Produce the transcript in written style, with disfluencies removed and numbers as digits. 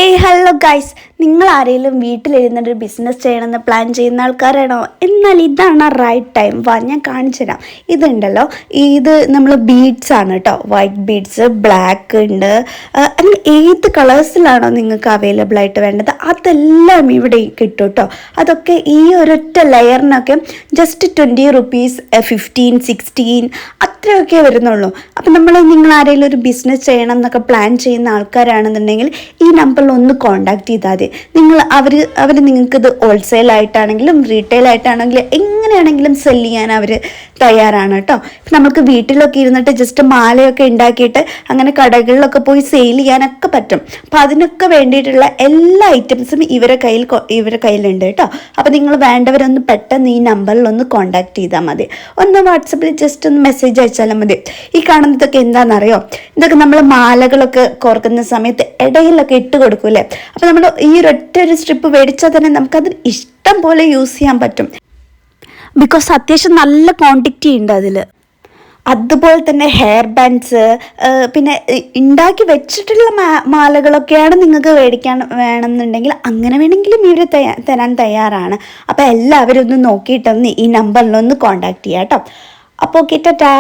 Hello guys, നിങ്ങൾ ആരെങ്കിലും വീട്ടിലിരുന്നിട്ട് ബിസിനസ് ചെയ്യണമെന്ന് പ്ലാൻ ചെയ്യുന്ന ആൾക്കാരാണോ? എന്നാൽ ഇതാണ് റൈറ്റ് ടൈം. ഞാൻ കാണിച്ചു തരാം. ഇതുണ്ടല്ലോ, ഇത് നമ്മൾ ബീഡ്സ് ആണ് കേട്ടോ. വൈറ്റ് ബീഡ്സ്, ബ്ലാക്ക് ഉണ്ട്, അങ്ങനെ ഏത് കളേഴ്സിലാണോ നിങ്ങൾക്ക് അവൈലബിൾ ആയിട്ട് വേണ്ടത് അതെല്ലാം ഇവിടെ കിട്ടും കേട്ടോ. അതൊക്കെ ഈ ഒരൊറ്റ ലെയറിനൊക്കെ ജസ്റ്റ് 20 റുപ്പീസ്, 15, 16 അത്രയൊക്കെ വരുന്നുള്ളൂ. അപ്പം നിങ്ങൾ ആരെങ്കിലും ഒരു ബിസിനസ് ചെയ്യണം എന്നൊക്കെ പ്ലാൻ ചെയ്യുന്ന ആൾക്കാരാണെന്നുണ്ടെങ്കിൽ ഈ നമ്പറിൽ ഒന്ന് കോൺടാക്ട് ചെയ്താൽ മതി. അവർ നിങ്ങൾക്കിത് ഹോൾസെയിലായിട്ടാണെങ്കിലും റീറ്റെയിൽ ആയിട്ടാണെങ്കിലും എങ്ങനെയാണെങ്കിലും സെല് ചെയ്യാൻ അവർ തയ്യാറാണ് കേട്ടോ. നമുക്ക് വീട്ടിലൊക്കെ ഇരുന്നിട്ട് ജസ്റ്റ് മാലയൊക്കെ ഉണ്ടാക്കിയിട്ട് അങ്ങനെ കടകളിലൊക്കെ പോയി സെയിൽ ചെയ്യാനൊക്കെ പറ്റും. അപ്പം അതിനൊക്കെ വേണ്ടിയിട്ടുള്ള എല്ലാ ഐറ്റംസും ഇവരുടെ കയ്യിലുണ്ട് കേട്ടോ. അപ്പം നിങ്ങൾ വേണ്ടവരൊന്ന് പെട്ടെന്ന് ഈ നമ്പറിൽ ഒന്ന് കോൺടാക്ട് ചെയ്താൽ മതി. ഒന്ന് വാട്സപ്പിൽ ജസ്റ്റ് ഒന്ന് മെസ്സേജ് അയച്ചാലും മതി. ഈ കാണുന്നതൊക്കെ എന്താണെന്നറിയോ? ഇതൊക്കെ നമ്മൾ മാലകളൊക്കെ കോർക്കുന്ന സമയത്ത് ഇടയിലൊക്കെ ഇട്ട് കൊടുക്കൂലേ. അപ്പം നമ്മൾ ഈ ഒരു സ്ട്രിപ്പ് മേടിച്ചാൽ തന്നെ നമുക്കത് ഇഷ്ടം പോലെ യൂസ് ചെയ്യാൻ പറ്റും. ബിക്കോസ് അത്യാവശ്യം നല്ല ക്വാണ്ടിറ്റി ഉണ്ട് അതിൽ. അതുപോലെ തന്നെ ഹെയർ ബാൻഡ്സ്, പിന്നെ ഉണ്ടാക്കി വെച്ചിട്ടുള്ള മാലകളൊക്കെയാണ് നിങ്ങൾക്ക് മേടിക്കാൻ വേണമെന്നുണ്ടെങ്കിൽ അങ്ങനെ വേണമെങ്കിലും ഇവർ തരാൻ തയ്യാറാണ്. അപ്പോൾ എല്ലാവരും ഒന്ന് നോക്കിയിട്ടൊന്ന് ഈ നമ്പറിലൊന്ന് കോൺടാക്ട് ചെയ്യാം കേട്ടോ. അപ്പോൾ ഓക്കെ, ടാറ്റാ.